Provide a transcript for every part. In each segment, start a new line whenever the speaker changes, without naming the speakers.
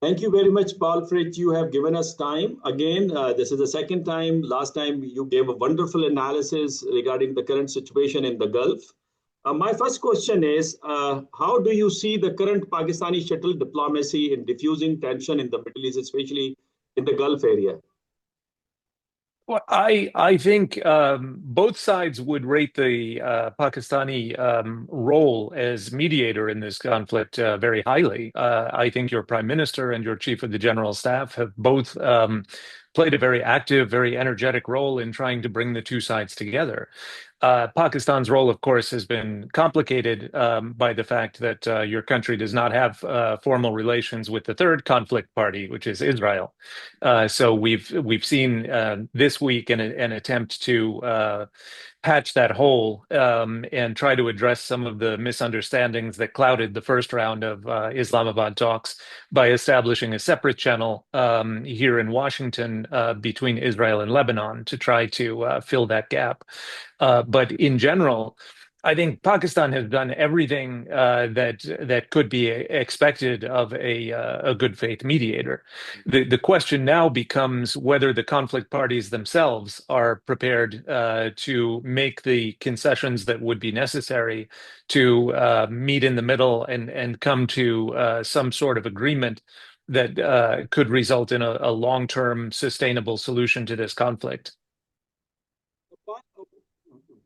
Thank you very much, Paul, for it. You have given us time. Again, this is the second time. Last time you gave a wonderful analysis regarding the current situation in the Gulf. My first question is, how do you see the current Pakistani shuttle diplomacy in diffusing tension in the Middle East, especially in the Gulf area?
Well, I think both sides would rate the Pakistani role as mediator in this conflict very highly. I think your prime minister and your chief of the general staff have both played a very active, very energetic role in trying to bring the two sides together. Pakistan's role, of course, has been complicated by the fact that your country does not have formal relations with the third conflict party, which is Israel. So we've seen this week an attempt to patch that hole and try to address some of the misunderstandings that clouded the first round of Islamabad talks by establishing a separate channel here in Washington between Israel and Lebanon to try to fill that gap. But in general, I think Pakistan has done everything that could be expected of a good faith mediator. The question now becomes whether the conflict parties themselves are prepared to make the concessions that would be necessary to meet in the middle and come to some sort of agreement that could result in a long-term sustainable solution to this conflict.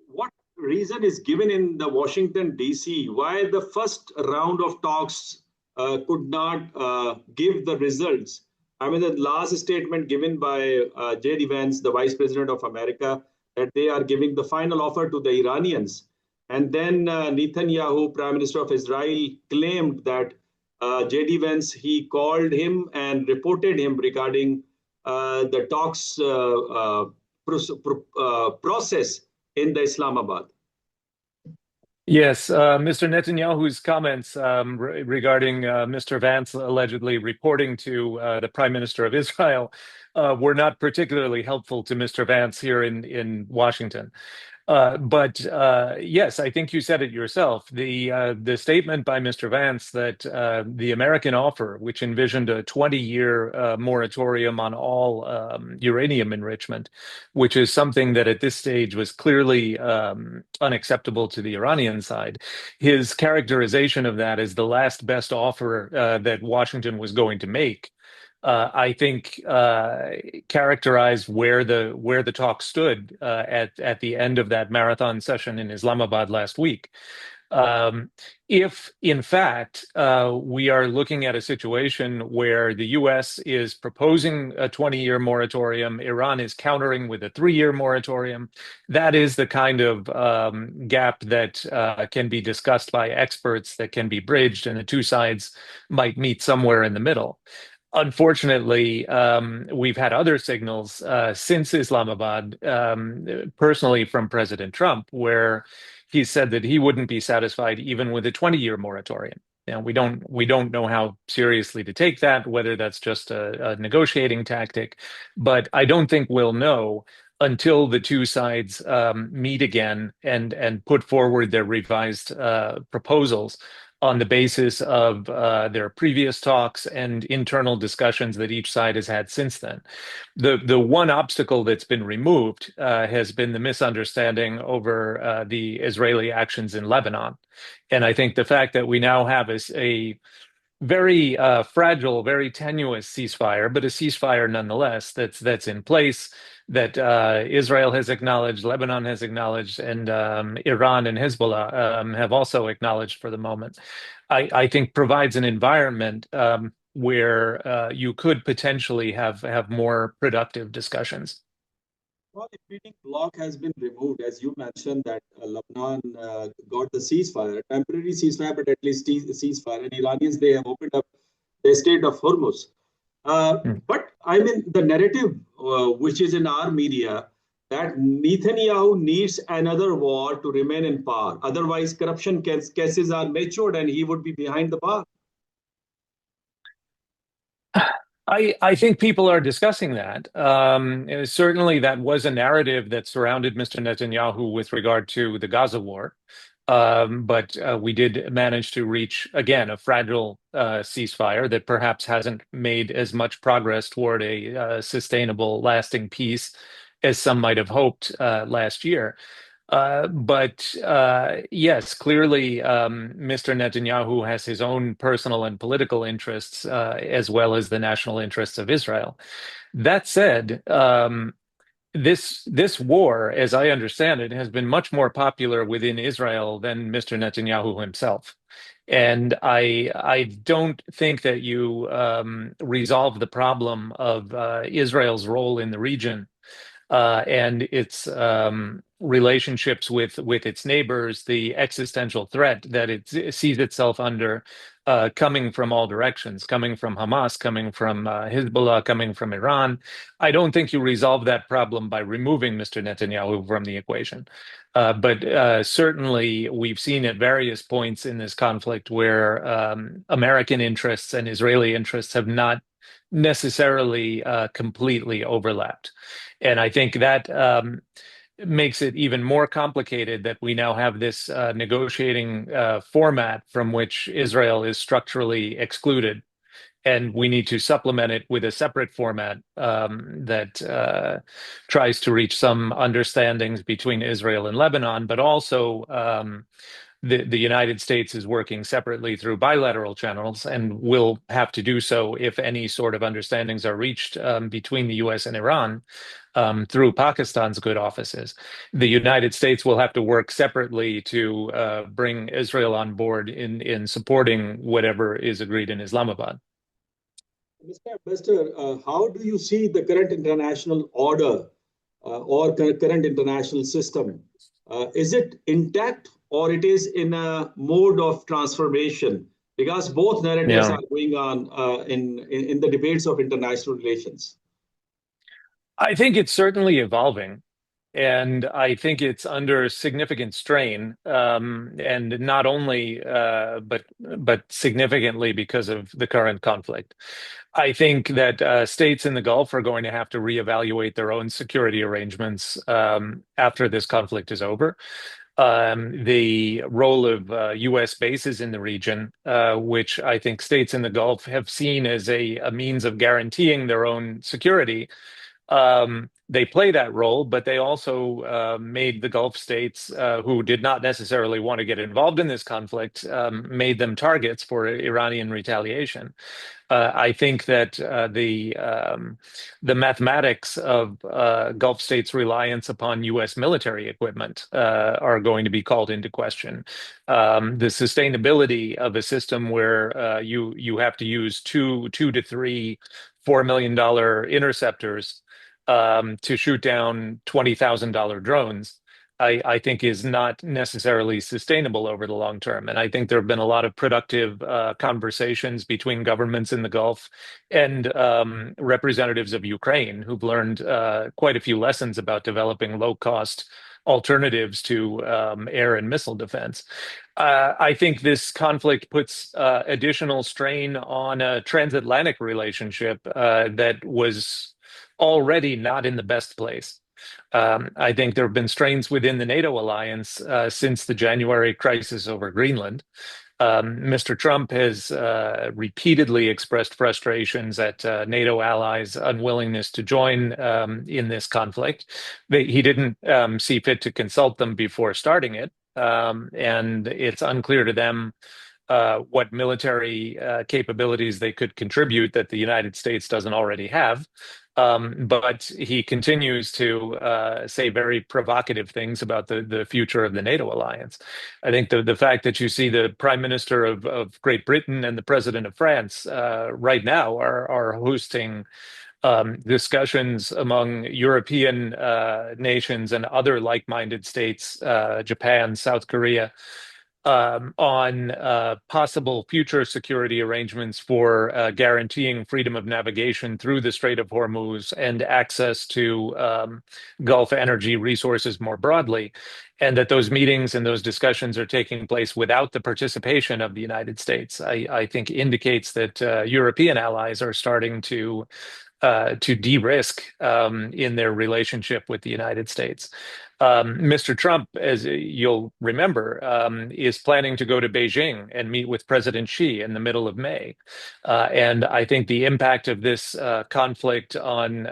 What reason is given in the Washington, D.C., why the first round of talks could not give the results? I mean, the last statement given by J.D. Vance, the Vice President of America, that they are giving the final offer to the Iranians. And then Netanyahu, Prime Minister of Israel, claimed that J.D. Vance, he called him and reported him regarding the talks process in the Islamabad.
Yes, Mr. Netanyahu's comments regarding Mr. Vance allegedly reporting to the Prime Minister of Israel were not particularly helpful to Mr. Vance here in Washington. But yes, I think you said it yourself. The statement by Mr. Vance that the American offer, which envisioned a 20-year moratorium on all uranium enrichment, which is something that at this stage was clearly unacceptable to the Iranian side, his characterization of that as the last best offer that Washington was going to make. I think characterized where the talk stood at the end of that marathon session in Islamabad last week. If in fact we are looking at a situation where the U.S. is proposing a 20-year moratorium, Iran is countering with a 3-year moratorium, that is the kind of gap that can be discussed by experts, that can be bridged, and the two sides might meet somewhere in the middle. Unfortunately, we've had other signals since Islamabad, personally from President Trump, where he said that he wouldn't be satisfied even with a 20-year moratorium. Now, we don't know how seriously to take that, whether that's just a negotiating tactic, but I don't think we'll know until the two sides meet again and put forward their revised proposals on the basis of their previous talks and internal discussions that each side has had since then. The one obstacle that's been removed has been the misunderstanding over the Israeli actions in Lebanon. And I think the fact that we now have a very fragile, very tenuous ceasefire, but a ceasefire nonetheless that's in place, that Israel has acknowledged, Lebanon has acknowledged, and Iran and Hezbollah have also acknowledged for the moment, I think provides an environment where you could potentially have more productive discussions.
Well, the meeting block has been removed, as you mentioned that Lebanon got the ceasefire, temporary ceasefire, but at least ceasefire. And Iranians, they have opened up the Strait of Hormuz. But I mean, the narrative which is in our media that Netanyahu needs another war to remain in power. Otherwise, corruption cases are matured and he would be behind the bar.
I think people are discussing that. Certainly, that was a narrative that surrounded Mr. Netanyahu with regard to the Gaza war. But we did manage to reach, again, a fragile ceasefire that perhaps hasn't made as much progress toward a sustainable, lasting peace as some might have hoped last year. But yes, clearly, Mr. Netanyahu has his own personal and political interests, as well as the national interests of Israel. That said, this war, as I understand it, has been much more popular within Israel than Mr. Netanyahu himself. And I don't think that you resolve the problem of Israel's role in the region and its relationships with its neighbors, the existential threat that it sees itself under, coming from all directions, coming from Hamas, coming from Hezbollah, coming from Iran. I don't think you resolve that problem by removing Mr. Netanyahu from the equation. But certainly, we've seen at various points in this conflict where American interests and Israeli interests have not necessarily completely overlapped. And I think that makes it even more complicated that we now have this negotiating format from which Israel is structurally excluded. And we need to supplement it with a separate format that tries to reach some understandings between Israel and Lebanon, but also the United States is working separately through bilateral channels and will have to do so if any sort of understandings are reached between the US and Iran through Pakistan's good offices. The United States will have to work separately to bring Israel on board in supporting whatever is agreed in Islamabad.
Mr. Ambassador, how do you see the current international order or current international system? Is it intact or it is in a mode of transformation? Because both narratives
Yeah.
are going on in the debates of international relations.
I think it's certainly evolving. And I think it's under significant strain, and not only, but significantly because of the current conflict. I think that states in the Gulf are going to have to reevaluate their own security arrangements after this conflict is over. The role of U.S. bases in the region, which I think states in the Gulf have seen as a means of guaranteeing their own security, they play that role, but they also made the Gulf states who did not necessarily want to get involved in this conflict, made them targets for Iranian retaliation. I think that the mathematics of Gulf states' reliance upon U.S. military equipment are going to be called into question. The sustainability of a system where you have to use two to three $4 million interceptors to shoot down $20,000 drones, I think is not necessarily sustainable over the long term. And I think there have been a lot of productive conversations between governments in the Gulf and representatives of Ukraine who've learned quite a few lessons about developing low-cost alternatives to air and missile defense. I think this conflict puts additional strain on a transatlantic relationship that was already not in the best place. I think there have been strains within the NATO alliance since the January crisis over Greenland. Mr. Trump has repeatedly expressed frustrations at NATO allies' unwillingness to join in this conflict. He didn't see fit to consult them before starting it, and it's unclear to them what military capabilities they could contribute that the United States doesn't already have. But he continues to say very provocative things about the future of the NATO alliance. I think the fact that you see the Prime Minister of Great Britain and the President of France right now are hosting discussions among European nations and other like-minded states, Japan, South Korea, on possible future security arrangements for guaranteeing freedom of navigation through the Strait of Hormuz and access to Gulf energy resources more broadly, and that those meetings and those discussions are taking place without the participation of the United States, I think indicates that European allies are starting to de-risk in their relationship with the United States. Mr. Trump, as you'll remember, is planning to go to Beijing and meet with President Xi in the middle of May. And I think the impact of this conflict on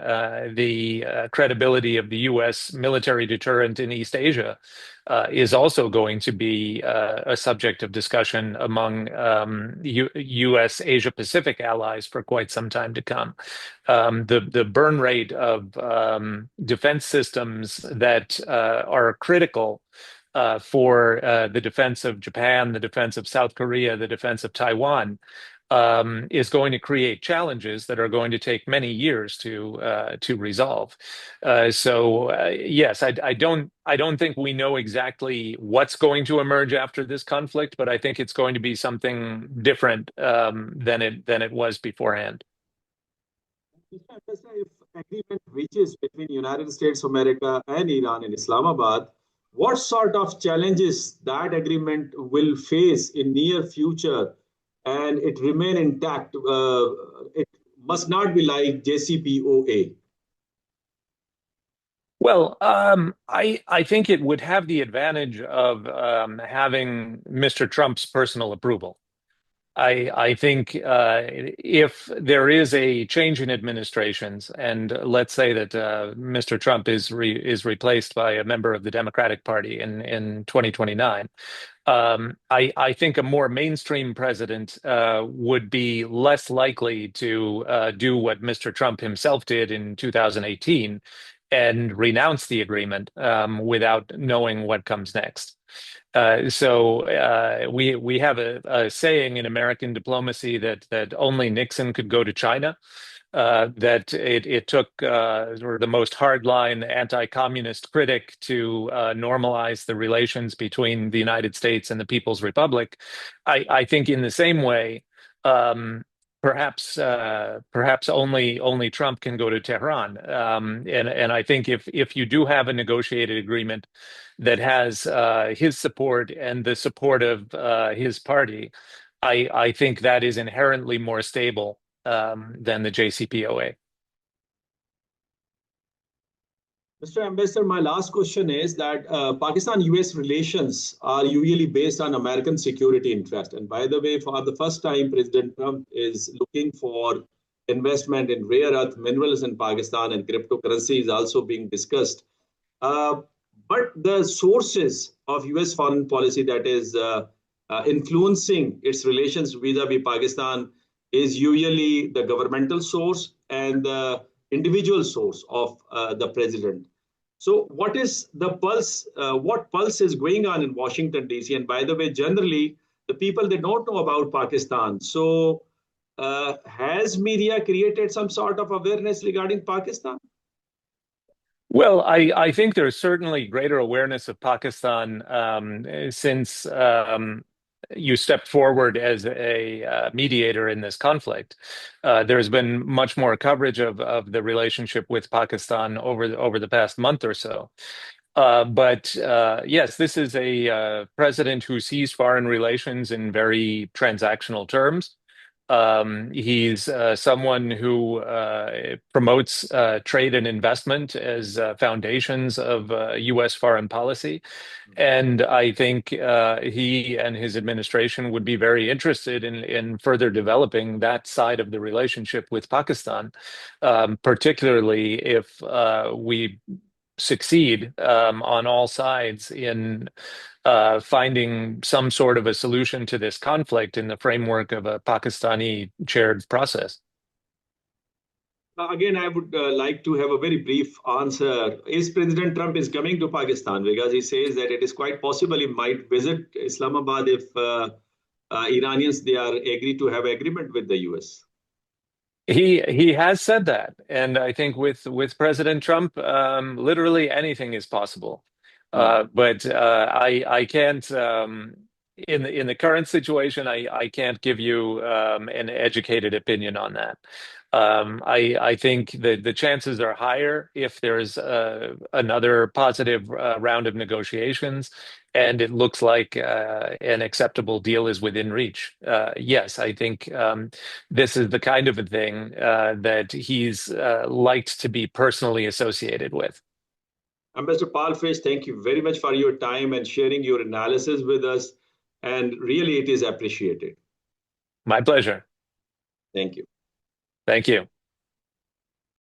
the credibility of the U.S. military deterrent in East Asia is also going to be a subject of discussion among U.S. Asia Pacific allies for quite some time to come. The burn rate of defense systems that are critical for the defense of Japan, the defense of South Korea, the defense of Taiwan is going to create challenges that are going to take many years to resolve. Yes, I don't think we know exactly what's going to emerge after this conflict, but I think it's going to be something different than it was beforehand.
If agreement reaches between United States of America and Iran in Islamabad, what sort of challenges that agreement will face in near future, and it remain intact? It must not be like JCPOA.
Well, I think it would have the advantage of having Mr. Trump's personal approval. I think if there is a change in administrations, and let's say that Mr. Trump is replaced by a member of the Democratic Party in 2029, I think a more mainstream president would be less likely to do what Mr. Trump himself did in 2018 and renounce the agreement without knowing what comes next. We have a saying in American diplomacy that only Nixon could go to China. That it took sort of the most hardline anti-communist critic to normalize the relations between the United States and the People's Republic. I think in the same way, perhaps only Trump can go to Tehran. And I think if you do have a negotiated agreement that has his support and the support of his party, I think that is inherently more stable than the JCPOA.
Mr. Ambassador, my last question is that Pakistan-US relations are usually based on American security interest. And by the way, for the first time, President Trump is looking for investment in rare earth minerals in Pakistan, and cryptocurrency is also being discussed. But the sources of US foreign policy that is influencing its relations vis-a-vis Pakistan is usually the governmental source and the individual source of the president. So what is the pulse? What pulse is going on in Washington, D.C.? And by the way, generally, the people, they don't know about Pakistan. So has media created some sort of awareness regarding Pakistan?
Well, I think there's certainly greater awareness of Pakistan since you stepped forward as a mediator in this conflict. There's been much more coverage of the relationship with Pakistan over the past month or so. But yes, this is a president who sees foreign relations in very transactional terms. He's someone who promotes trade and investment as foundations of U.S. foreign policy. And I think he and his administration would be very interested in further developing that side of the relationship with Pakistan, particularly if we succeed on all sides in finding some sort of a solution to this conflict in the framework of a Pakistani chaired process.
Again, I would like to have a very brief answer. Is President Trump is coming to Pakistan? Because he says that it is quite possible he might visit Islamabad if Iranians, they are agree to have agreement with the US.
He has said that, and I think with President Trump, literally anything is possible. But I can't in the current situation, I can't give you an educated opinion on that. I think that the chances are higher if there's another positive round of negotiations, and it looks like an acceptable deal is within reach. Yes, I think this is the kind of a thing that he's liked to be personally associated with.
Ambassador Palfish, thank you very much for your time and sharing your analysis with us. And really, it is appreciated.
My pleasure.
Thank you.
Thank you.